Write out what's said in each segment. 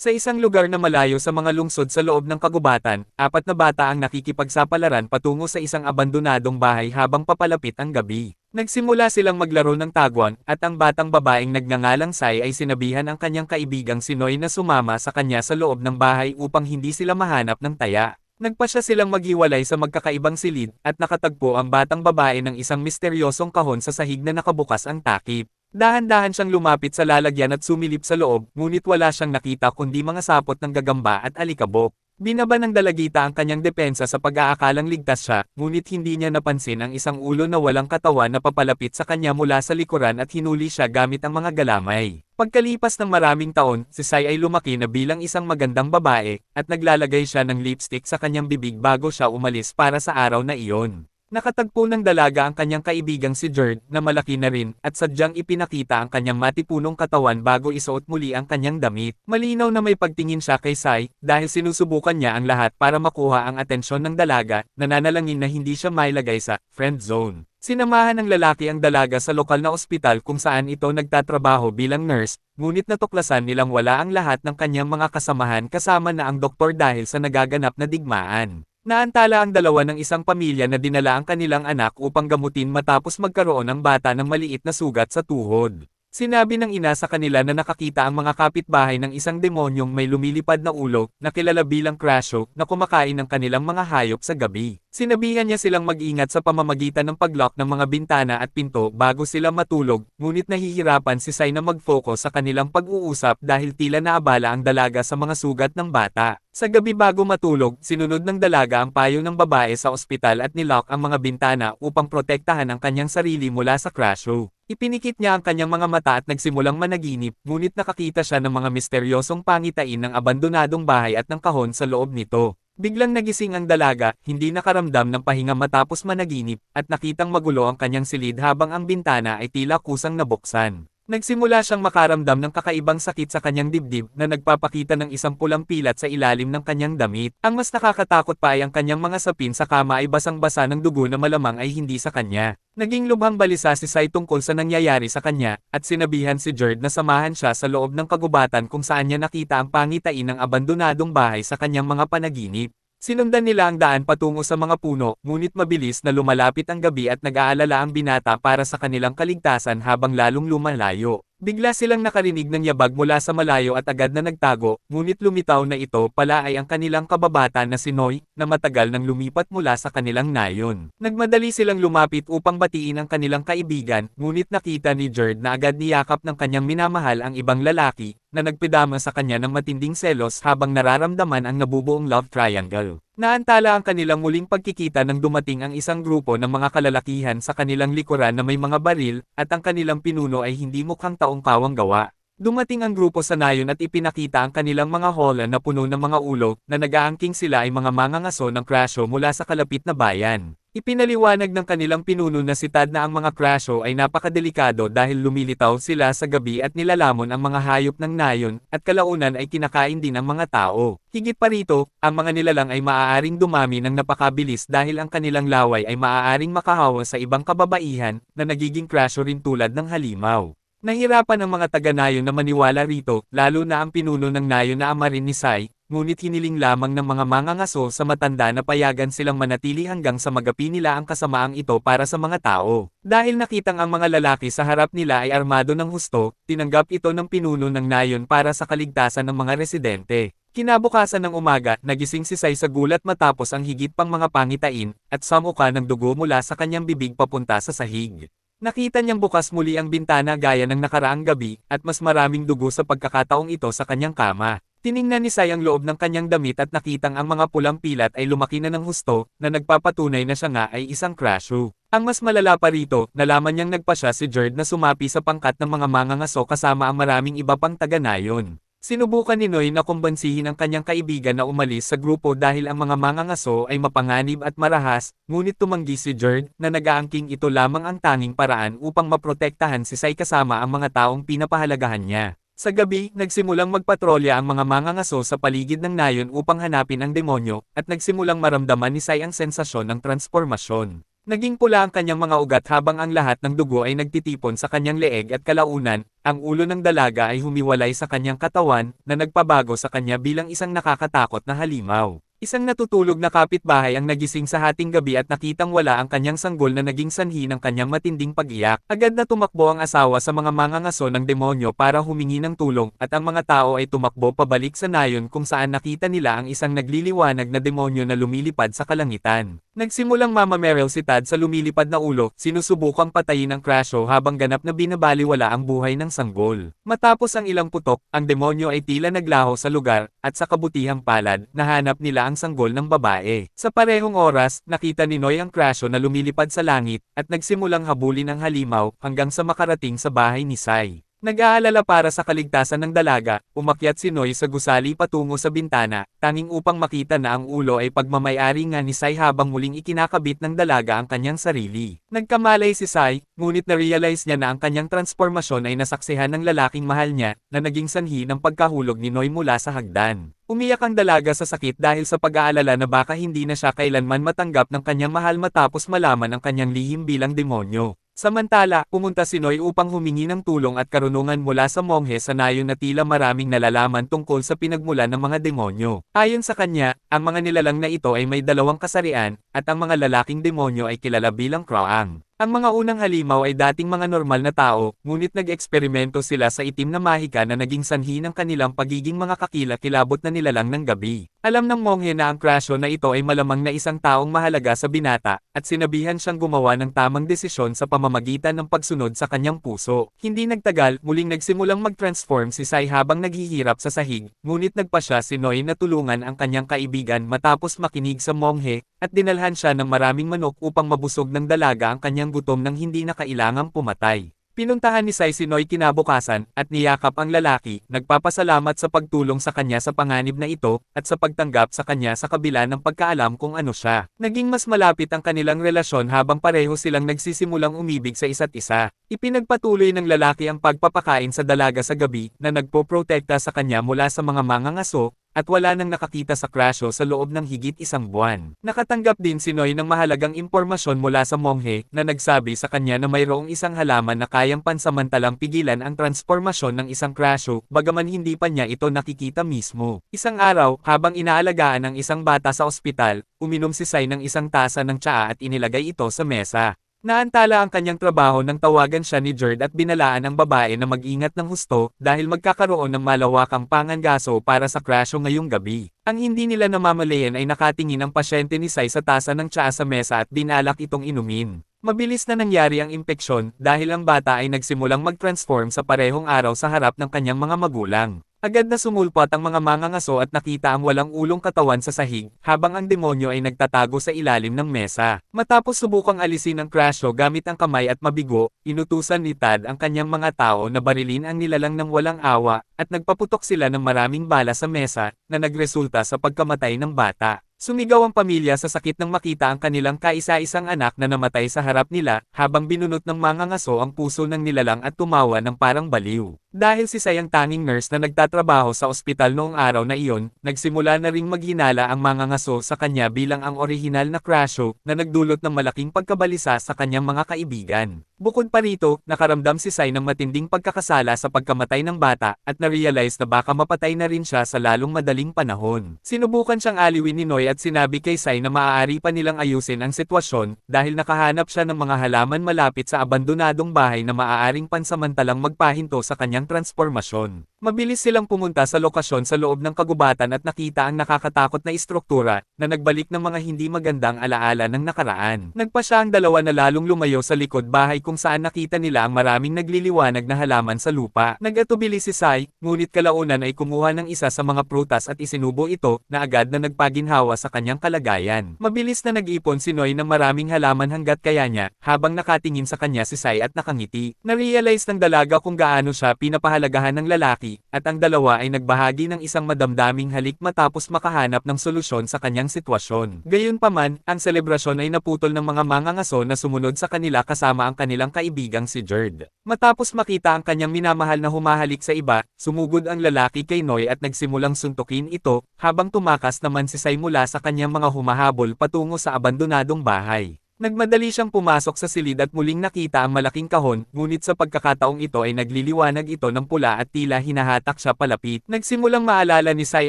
Sa isang lugar na malayo sa mga lungsod sa loob ng kagubatan, 4 na bata ang nakikipagsapalaran patungo sa isang abandonadong bahay habang papalapit ang gabi. Nagsimula silang maglaro ng tagwan, at ang batang babaeng nagngangalang Sai ay sinabihan ang kanyang kaibigang si Noy na sumama sa kanya sa loob ng bahay upang hindi sila mahanap ng taya. Nagpasya silang maghiwalay sa magkakaibang silid, at nakatagpo ang batang babae ng isang misteryosong kahon sa sahig na nakabukas ang takip. Dahan-dahan siyang lumapit sa lalagyan at sumilip sa loob, ngunit wala siyang nakita kundi mga sapot ng gagamba at alikabok. Binaba ng dalagita ang kanyang depensa sa pag-aakalang ligtas siya, ngunit hindi niya napansin ang isang ulo na walang katawan na papalapit sa kanya mula sa likuran at hinuli siya gamit ang mga galamay. Pagkalipas ng maraming taon, si Sai ay lumaki na bilang isang magandang babae, at naglalagay siya ng lipstick sa kanyang bibig bago siya umalis para sa araw na iyon. Nakatagpo ng dalaga ang kanyang kaibigang si Jerd, na malaki na rin, at sadyang ipinakita ang kanyang matipunong katawan bago isuot muli ang kanyang damit. Malinaw na may pagtingin siya kay Sai, dahil sinusubukan niya ang lahat para makuha ang atensyon ng dalaga, nananalangin na hindi siya mailagay sa friend zone. Sinamahan ng lalaki ang dalaga sa lokal na ospital kung saan ito nagtatrabaho bilang nurse, ngunit natuklasan nilang wala ang lahat ng kanyang mga kasamahan kasama na ang doktor dahil sa nagaganap na digmaan. Naantala ang dalawa ng isang pamilya na dinala ang kanilang anak upang gamutin matapos magkaroon ng bata ng maliit na sugat sa tuhod. Sinabi ng ina sa kanila na nakakita ang mga kapitbahay ng isang demonyong may lumilipad na ulo, na kilala bilang Crasho, na kumakain ng kanilang mga hayop sa gabi. Sinabihan niya silang mag-ingat sa pamamagitan ng pag-lock ng mga bintana at pinto bago sila matulog, ngunit nahihirapan si Sai na mag-focus sa kanilang pag-uusap dahil tila naabala ang dalaga sa mga sugat ng bata. Sa gabi bago matulog, sinunod ng dalaga ang payo ng babae sa ospital at nilock ang mga bintana upang protektahan ang kanyang sarili mula sa Crasho. Ipinikit niya ang kanyang mga mata at nagsimulang managinip, ngunit nakakita siya ng mga misteryosong pangitain ng abandonadong bahay at ng kahon sa loob nito. Biglang nagising ang dalaga, hindi nakaramdam ng pahinga matapos managinip, at nakitang magulo ang kanyang silid habang ang bintana ay tila kusang nabuksan. Nagsimula siyang makaramdam ng kakaibang sakit sa kanyang dibdib na nagpapakita ng isang pulang pilat sa ilalim ng kanyang damit. Ang mas nakakatakot pa ay ang kanyang mga sapin sa kama ay basang-basa ng dugo na malamang ay hindi sa kanya. Naging lubhang balisa si Sai tungkol sa nangyayari sa kanya, at sinabihan si Jerd na samahan siya sa loob ng kagubatan kung saan niya nakita ang pangitain ng abandonadong bahay sa kanyang mga panaginip. Sinundan nila ang daan patungo sa mga puno, ngunit mabilis na lumalapit ang gabi at nag-aalala ang binata para sa kanilang kaligtasan habang lalong lumalayo. Bigla silang nakarinig ng yabag mula sa malayo at agad na nagtago, ngunit lumitaw na ito pala ay ang kanilang kababata na si Noy, na matagal nang lumipat mula sa kanilang nayon. Nagmadali silang lumapit upang batiin ang kanilang kaibigan, ngunit nakita ni Jerd na agad niyakap ng kanyang minamahal ang ibang lalaki, na nagpidama sa kanya ng matinding selos habang nararamdaman ang nabubuong love triangle. Naantala ang kanilang muling pagkikita nang dumating ang isang grupo ng mga kalalakihan sa kanilang likuran na may mga baril, at ang kanilang pinuno ay hindi mukhang taong-kawang gawa. Dumating ang grupo sa nayon at ipinakita ang kanilang mga hola na puno ng mga ulo, na nag-aangking sila ay mga mangangaso ng Crasho mula sa kalapit na bayan. Ipinaliwanag ng kanilang pinuno na si Tad na ang mga Crasho ay napakadelikado dahil lumilitaw sila sa gabi at nilalamon ang mga hayop ng nayon, at kalaunan ay kinakain din ang mga tao. Higit pa rito, ang mga nilalang ay maaaring dumami ng napakabilis dahil ang kanilang laway ay maaaring makahawa sa ibang kababaihan, na nagiging Crasho rin tulad ng halimaw. Nahirapan ang mga taga-nayon na maniwala rito, lalo na ang pinuno ng nayon na ama rin ni Sai, ngunit hiniling lamang ng mga mangangaso sa matanda na payagan silang manatili hanggang sa magapi nila ang kasamaang ito para sa mga tao. Dahil nakitang ang mga lalaki sa harap nila ay armado ng husto, tinanggap ito ng pinuno ng nayon para sa kaligtasan ng mga residente. Kinabukasan ng umaga, nagising si Sai sa gulat matapos ang higit pang mga pangitain, at samuka ng dugo mula sa kanyang bibig papunta sa sahig. Nakita niyang bukas muli ang bintana gaya ng nakaraang gabi, at mas maraming dugo sa pagkakataong ito sa kanyang kama. Tiningnan ni Sai ang loob ng kanyang damit at nakitang ang mga pulang pilat ay lumaki na ng husto, na nagpapatunay na siya nga ay isang Crasho. Ang mas malala pa rito, nalaman niyang nagpasya si Jerd na sumapi sa pangkat ng mga mangangaso kasama ang maraming iba pang taga-nayon. Sinubukan ni Noy na kumbansihin ang kanyang kaibigan na umalis sa grupo dahil ang mga mangangaso ay mapanganib at marahas, ngunit tumanggi si Jerd, na nag-aangking ito lamang ang tanging paraan upang maprotektahan si Sai kasama ang mga taong pinapahalagahan niya. Sa gabi, nagsimulang magpatrolya ang mga mangangaso sa paligid ng nayon upang hanapin ang demonyo, at nagsimulang maramdaman ni Sai ang sensasyon ng transformasyon. Naging pula ang kanyang mga ugat habang ang lahat ng dugo ay nagtitipon sa kanyang leeg at kalaunan, ang ulo ng dalaga ay humiwalay sa kanyang katawan, na nagpabago sa kanya bilang isang nakakatakot na halimaw. Isang natutulog na kapitbahay ang nagising sa hating gabi at nakitang wala ang kanyang sanggol na naging sanhi ng kanyang matinding pag-iyak. Agad na tumakbo ang asawa sa mga mangangaso ng demonyo para humingi ng tulong, at ang mga tao ay tumakbo pabalik sa nayon kung saan nakita nila ang isang nagliliwanag na demonyo na lumilipad sa kalangitan. Nagsimulang mamameril si Tad sa lumilipad na ulo, sinusubukang patayin ang Crasho habang ganap na binabaliwala ang buhay ng sanggol. Matapos ang ilang putok, ang demonyo ay tila naglaho sa lugar, at sa kabutihang palad, nahanap nila ang sanggol ng babae. Sa parehong oras, nakita ni Noy ang Crasho na lumilipad sa langit, at nagsimulang habulin ang halimaw, hanggang sa makarating sa bahay ni Sai. Nag-aalala para sa kaligtasan ng dalaga, umakyat si Noy sa gusali patungo sa bintana, tanging upang makita na ang ulo ay pagmamayari nga ni Sai habang muling ikinakabit ng dalaga ang kanyang sarili. Nagkamalay si Sai, ngunit na-realize niya na ang kanyang transformasyon ay nasaksihan ng lalaking mahal niya, na naging sanhi ng pagkahulog ni Noy mula sa hagdan. Umiyak ang dalaga sa sakit dahil sa pag-aalala na baka hindi na siya kailanman matanggap ng kanyang mahal matapos malaman ang kanyang lihim bilang demonyo. Samantala, pumunta si Noy upang humingi ng tulong at karunungan mula sa monghe sa nayon na tila maraming nalalaman tungkol sa pinagmulan ng mga demonyo. Ayon sa kanya, ang mga nilalang na ito ay may dalawang kasarian, at ang mga lalaking demonyo ay kilala bilang Kroang. Ang mga unang halimaw ay dating mga normal na tao, ngunit nag-eksperimento sila sa itim na mahika na naging sanhi ng kanilang pagiging mga kakila-kilabot na nilalang ng gabi. Alam ng monghe na ang Crasho na ito ay malamang na isang taong mahalaga sa binata, at sinabihan siyang gumawa ng tamang desisyon sa pamamagitan ng pagsunod sa kanyang puso. Hindi nagtagal, muling nagsimulang mag-transform si Sai habang naghihirap sa sahig, ngunit nagpa siya si Noy na tulungan ang kanyang kaibigan matapos makinig sa monghe, at dinalhan siya ng maraming manok upang mabusog ng dalaga ang kanyang gutom nang hindi na kailangang pumatay. Pinuntahan ni Sai si Noy kinabukasan, at niyakap ang lalaki, nagpapasalamat sa pagtulong sa kanya sa panganib na ito, at sa pagtanggap sa kanya sa kabila ng pagkaalam kung ano siya. Naging mas malapit ang kanilang relasyon habang pareho silang nagsisimulang umibig sa isa't isa. Ipinagpatuloy ng lalaki ang pagpapakain sa dalaga sa gabi, na nagpoprotekta sa kanya mula sa mga mangangaso, at wala nang nakakita sa Crasho sa loob ng higit isang buwan. Nakatanggap din si Noy ng mahalagang impormasyon mula sa monghe, na nagsabi sa kanya na mayroong isang halaman na kayang pansamantalang pigilan ang transformasyon ng isang Crasho, bagaman hindi pa niya ito nakikita mismo. Isang araw, habang inaalagaan ang isang bata sa ospital, uminom si Sai ng isang tasa ng tsaa at inilagay ito sa mesa. Naantala ang kanyang trabaho nang tawagan siya ni Jerd at binalaan ang babae na mag-ingat ng husto dahil magkakaroon ng malawakang pangangaso para sa Crasho ngayong gabi. Ang hindi nila namamalayan ay nakatingin ang pasyente ni Sai sa tasa ng tsaa sa mesa at binalak itong inumin. Mabilis na nangyari ang impeksyon dahil ang bata ay nagsimulang mag-transform sa parehong araw sa harap ng kanyang mga magulang. Agad na sumulpot ang mga mangangaso at nakita ang walang ulong katawan sa sahig, habang ang demonyo ay nagtatago sa ilalim ng mesa. Matapos subukang alisin ang Crasho gamit ang kamay at mabigo, inutusan ni Tad ang kanyang mga tao na barilin ang nilalang ng walang awa, at nagpaputok sila ng maraming bala sa mesa, na nagresulta sa pagkamatay ng bata. Sumigaw ang pamilya sa sakit nang makita ang kanilang kaisa-isang anak na namatay sa harap nila, habang binunot ng mangangaso ang puso ng nilalang at tumawa ng parang baliw. Dahil si Sai ang tanging nurse na nagtatrabaho sa ospital noong araw na iyon, nagsimula na ring maghinala ang mangangaso sa kanya bilang ang orihinal na Crasho, na nagdulot ng malaking pagkabalisa sa kanyang mga kaibigan. Bukod pa rito, nakaramdam si Sai ng matinding pagkakasala sa pagkamatay ng bata, at na-realize na baka mapatay na rin siya sa lalong madaling panahon. Sinubukan siyang aliwin ni Noy at sinabi kay Sai na maaari pa nilang ayusin ang sitwasyon, dahil nakahanap siya ng mga halaman malapit sa abandonadong bahay na maaaring pansamantalang magpahinto sa kanyang transformasyon. Mabilis silang pumunta sa lokasyon sa loob ng kagubatan at nakita ang nakakatakot na istruktura, na nagbalik ng mga hindi magandang alaala ng nakaraan. Nagpa siya ang dalawa na lalong lumayo sa likod bahay kung saan nakita nila ang maraming nagliliwanag na halaman sa lupa. Nagatubili si Sai, ngunit kalaunan ay kumuha ng isa sa mga prutas at isinubo ito, na agad na nagpaginhawa sa kanyang kalagayan. Mabilis na nag-ipon si Noy ng maraming halaman hanggat kaya niya, habang nakatingin sa kanya si Sai at nakangiti. Na-realize ng dalaga kung gaano siya pinapahalagahan ng lalaki, at ang dalawa ay nagbahagi ng isang madamdaming halik matapos makahanap ng solusyon sa kanyang sitwasyon. Gayunpaman, ang selebrasyon ay naputol ng mga mangangaso na sumunod sa kanila kasama ang kanilang kaibigang si Jerd. Matapos makita ang kanyang minamahal na humahalik sa iba, sumugod ang lalaki kay Noy at nagsimulang suntukin ito, habang tumakas naman si Sai mula sa kanyang mga humahabol patungo sa abandonadong bahay. Nagmadali siyang pumasok sa silid at muling nakita ang malaking kahon, ngunit sa pagkakataong ito ay nagliliwanag ito ng pula at tila hinahatak siya palapit. Nagsimulang maalala ni Sai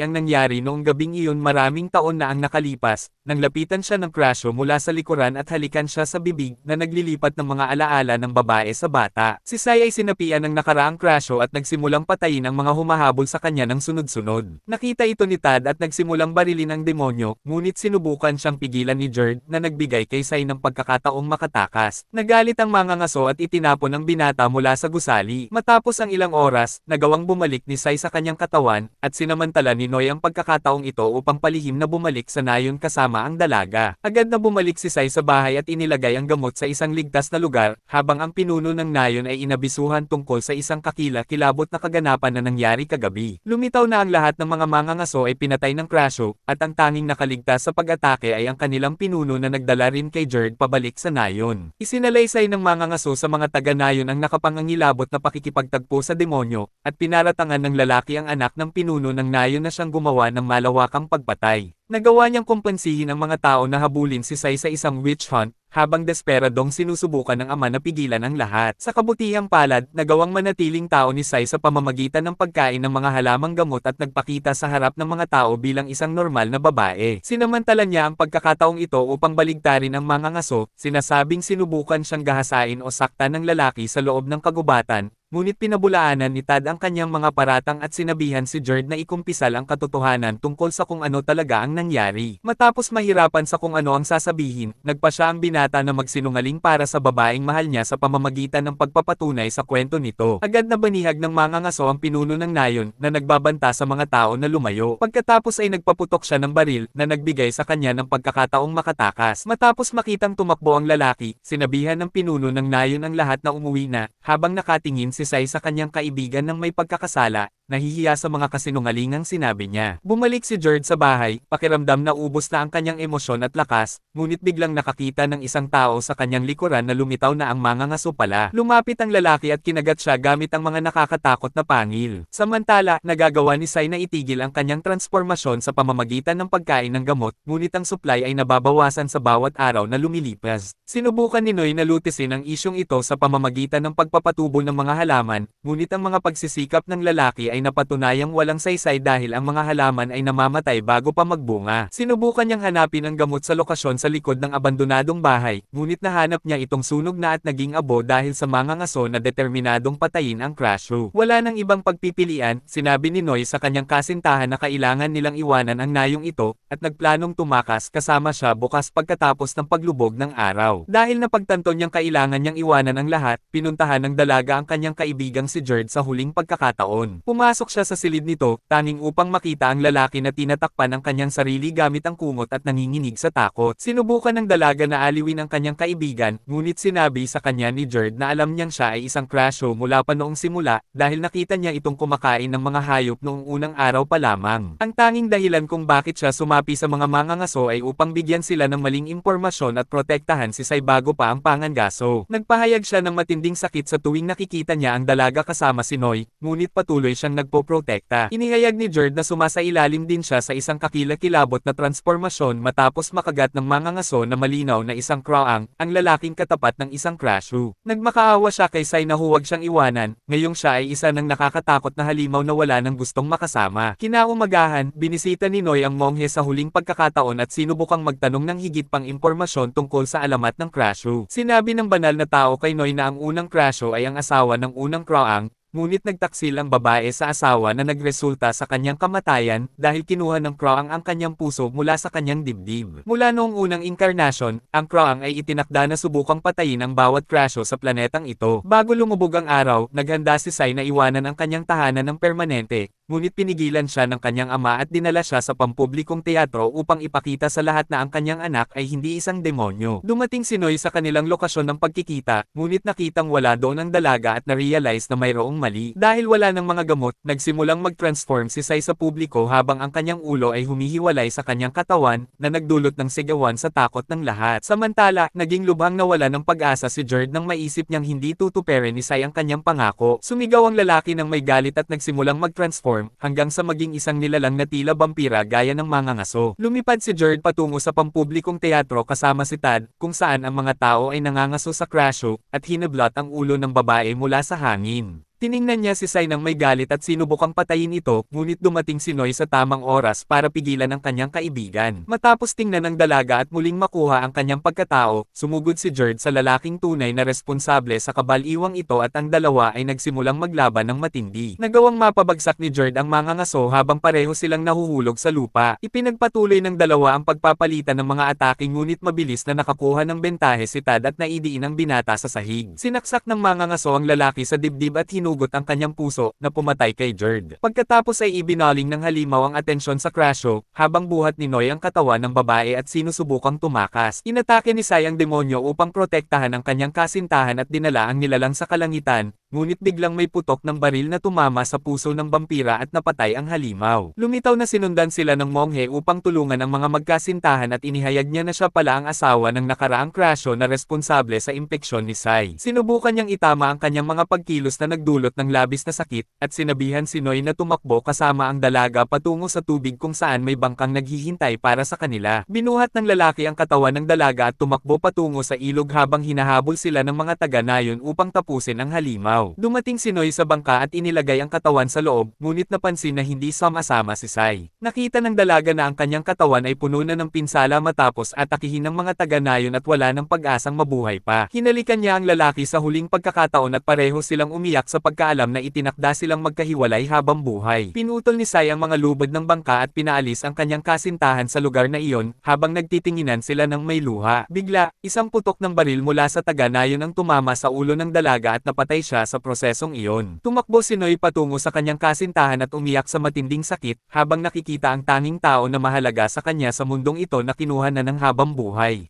ang nangyari noong gabing iyon maraming taon na ang nakalipas, nang lapitan siya ng Crasho mula sa likuran at halikan siya sa bibig na naglilipat ng mga alaala ng babae sa bata. Si Sai ay sinapian ng nakaraang Crasho at nagsimulang patayin ang mga humahabol sa kanya ng sunod-sunod. Nakita ito ni Tad at nagsimulang barilin ang demonyo, ngunit sinubukan siyang pigilan ni Jerd na nagbigay kay Sai ng pagkakataong makatakas. Nagalit ang mangangaso at itinapon ang binata mula sa gusali. Matapos ang ilang oras, nagawang bumalik ni Sai sa kanyang katawan, at sinamantala ni Noy ang pagkakataong ito upang palihim na bumalik sa nayon kasama ang dalaga. Agad na bumalik si Sai sa bahay at inilagay ang gamot sa isang ligtas na lugar, habang ang pinuno ng nayon ay inabisuhan tungkol sa isang kakila-kilabot na kaganapan na nangyari kagabi. Lumitaw na ang lahat ng mga mangangaso ay pinatay ng Crasho, at ang tanging nakaligtas sa pag-atake ay ang kanilang pinuno na nagdala rin kay Jerd pabalik sa nayon. Isinalaysay ng mangangaso sa mga taga-nayon ang nakapangangilabot na pakikipagtagpo sa demonyo, at pinaratangan ng lalaki ang anak ng pinuno ng nayon na siyang gumawa ng malawakang pagpatay. Nagawa niyang kumpansihin ang mga tao na habulin si Sai sa isang witch hunt, habang desperadong sinusubukan ng ama na pigilan ang lahat. Sa kabutihang palad, nagawang manatiling tao ni Sai sa pamamagitan ng pagkain ng mga halamang gamot at nagpakita sa harap ng mga tao bilang isang normal na babae. Sinamantala niya ang pagkakataong ito upang baligtarin ang mga ngaso, sinasabing sinubukan siyang gahasain o saktan ng lalaki sa loob ng kagubatan, ngunit pinabulaanan ni Tad ang kanyang mga paratang at sinabihan si Jerd na ikumpisal ang katotohanan tungkol sa kung ano talaga ang nangyari. Matapos mahirapan sa kung ano ang sasabihin, nagpa siya ang binata na magsinungaling para sa babaeng mahal niya sa pamamagitan ng pagpapatunay sa kwento nito. Agad na banihag ng mangangaso ang pinuno ng nayon na nagbabanta sa mga tao na lumayo. Pagkatapos ay nagpaputok siya ng baril na nagbigay sa kanya ng pagkakataong makatakas. Matapos makitang tumakbo ang lalaki, sinabihan ng pinuno ng nayon ang lahat na umuwi na, habang nakatingin si Sai sa kanyang kaibigan ng may pagkakasala, nahihiya sa mga kasinungalingang sinabi niya. Bumalik si Jerd sa bahay, pakiramdam na ubos na ang kanyang emosyon at lakas, ngunit biglang nakakita ng isang tao sa kanyang likuran na lumitaw na ang mangangaso pala. Lumapit ang lalaki at kinagat siya gamit ang mga nakakatakot na pangil. Samantala, nagagawa ni Sai na itigil ang kanyang transformasyon sa pamamagitan ng pagkain ng gamot, ngunit ang supply ay nababawasan sa bawat araw na lumilipas. Sinubukan ni Noy na lutisin ang isyong ito sa pamamagitan ng pagpapatubo ng mga halaman, ngunit ang mga pagsisikap ng lalaki ay napatunayang walang saysay dahil ang mga halaman ay namamatay bago pa magbunga. Sinubukan niyang hanapin ang gamot sa lokasyon sa likod ng abandonadong bahay, ngunit nahanap niya itong sunog na at naging abo dahil sa mga ngaso na determinadong patayin ang Crasho. Wala nang ibang pagpipilian, sinabi ni Noy sa kanyang kasintahan na kailangan nilang iwanan ang nayong ito, at nagplanong tumakas kasama siya bukas pagkatapos ng paglubog ng araw. Dahil napagtanto niyang kailangan niyang iwanan ang lahat, pinuntahan ng dalaga ang kanyang kaibigang si Jerd sa huling pagkakataon. Pumasok siya sa silid nito, tanging upang makita ang lalaki na tinatakpan ang kanyang sarili gamit ang kumot at nanginginig sa takot. Sinubukan ng dalaga na aliwin ang kanyang kaibigan, ngunit sinabi sa kanya ni Jerd na alam niyang siya ay isang Crasho mula pa noong simula, dahil nakita niya itong kumakain ng mga hayop noong unang araw pa lamang. Ang tanging dahilan kung bakit siya sumapi sa mga mangangaso ay upang bigyan sila ng maling impormasyon at protektahan si Sai bago pa ang pangangaso. Nagpahayag siya ng matinding sakit sa tuwing nakikita niya ang dalaga kasama si Noy, ngunit patuloy siyang nagpoprotekta. Inihayag ni Jerd na sumasailalim din siya sa isang kakilakilabot na transformasyon matapos makagat ng mangangaso na malinaw na isang Kroang, ang lalaking katapat ng isang Crasho. Nagmakaawa siya kay Sai na huwag siyang iwanan, ngayong siya ay isa ng nakakatakot na halimaw na wala nang gustong makasama. Kinaumagahan, binisita ni Noy ang monghe sa huling pagkakataon at sinubukang magtanong ng higit pang impormasyon tungkol sa alamat ng Crasho. Sinabi ng banal na tao kay Noy na ang unang Crasho ay ang asawa ng unang Kroang, ngunit nagtaksil ang babae sa asawa na nagresulta sa kanyang kamatayan dahil kinuha ng Kroang ang kanyang puso mula sa kanyang dibdib. Mula noong unang inkarnasyon, ang Kroang ay itinakda na subukang patayin ang bawat Crasho sa planetang ito. Bago lumubog ang araw, naghanda si Sai na iwanan ang kanyang tahanan ng permanente, ngunit pinigilan siya ng kanyang ama at dinala siya sa pampublikong teatro upang ipakita sa lahat na ang kanyang anak ay hindi isang demonyo. Dumating si Noy sa kanilang lokasyon ng pagkikita, ngunit nakitang wala doon ang dalaga at na-realize na mayroong mali. Dahil wala ng mga gamot, nagsimulang mag-transform si Sai sa publiko habang ang kanyang ulo ay humihiwalay sa kanyang katawan, na nagdulot ng sigawan sa takot ng lahat. Samantala, naging lubhang nawala ng pag-asa si Jerd nang maisip niyang hindi tutuperin ni Sai ang kanyang pangako. Sumigaw ang lalaki ng may galit at nagsimulang mag-transform, form, hanggang sa maging isang nilalang na tila vampira gaya ng mga ngaso. Lumipad si Jared patungo sa pampublikong teatro kasama si Tad, kung saan ang mga tao ay nangangaso sa crasho, at hinablot ang ulo ng babae mula sa hangin. Tiningnan niya si Sai nang may galit at sinubukang patayin ito, ngunit dumating si Noy sa tamang oras para pigilan ang kanyang kaibigan. Matapos tingnan ng dalaga at muling makuha ang kanyang pagkatao, sumugod si Jared sa lalaking tunay na responsable sa kabaliwang ito at ang dalawa ay nagsimulang maglaban ng matindi. Nagawang mapabagsak ni Jared ang mga ngaso habang pareho silang nahuhulog sa lupa. Ipinagpatuloy ng dalawa ang pagpapalitan ng mga atake ngunit mabilis na nakakuha ng bentahe si Tad at naidiin ang binata sa sahig. Sinaksak ng mga ngaso ang lalaki sa dibdib at hinugot ang kanyang puso na pumatay kay Jared. Pagkatapos ay ibinaling ng halimaw ang atensyon sa crasho, habang buhat ni Noy ang katawan ng babae at sinusubukang tumakas. Inatake ni Sai ang demonyo upang protektahan ang kanyang kasintahan at dinala ang nilalang sa kalangitan, ngunit biglang may putok ng baril na tumama sa puso ng vampira at napatay ang halimaw. Lumitaw na sinundan sila ng monghe upang tulungan ang mga magkasintahan at inihayag niya na siya pala ang asawa ng nakaraang crasho na responsable sa impeksyon ni Sai. Sinubukan niyang itama ang kanyang mga pagkilos na nagdulot ng labis na sakit, at sinabihan si Noy na tumakbo kasama ang dalaga patungo sa tubig kung saan may bangkang naghihintay para sa kanila. Binuhat ng lalaki ang katawan ng dalaga at tumakbo patungo sa ilog habang hinahabol sila ng mga taga-nayon upang tapusin ang halimaw. Dumating si Noy sa bangka at inilagay ang katawan sa loob, ngunit napansin na hindi sama-sama si Sai. Nakita ng dalaga na ang kanyang katawan ay puno na ng pinsala matapos atakihin ng mga taga-nayon at wala ng pag-asang mabuhay pa. Hinalikan niya ang lalaki sa huling pagkakataon at pareho silang umiyak sa pagkaalam na itinakda silang magkahiwalay habang buhay. Pinutol ni Sai ang mga lubid ng bangka at pinaalis ang kanyang kasintahan sa lugar na iyon, habang nagtitinginan sila ng may luha. Bigla, isang putok ng baril mula sa taga-nayon ang tumama sa ulo ng dalaga at napatay siya sa prosesong iyon. Tumakbo si Noy patungo sa kanyang kasintahan at umiyak sa matinding sakit, habang nakikita ang tanging tao na mahalaga sa kanya sa mundong ito na kinuha na ng habang buhay.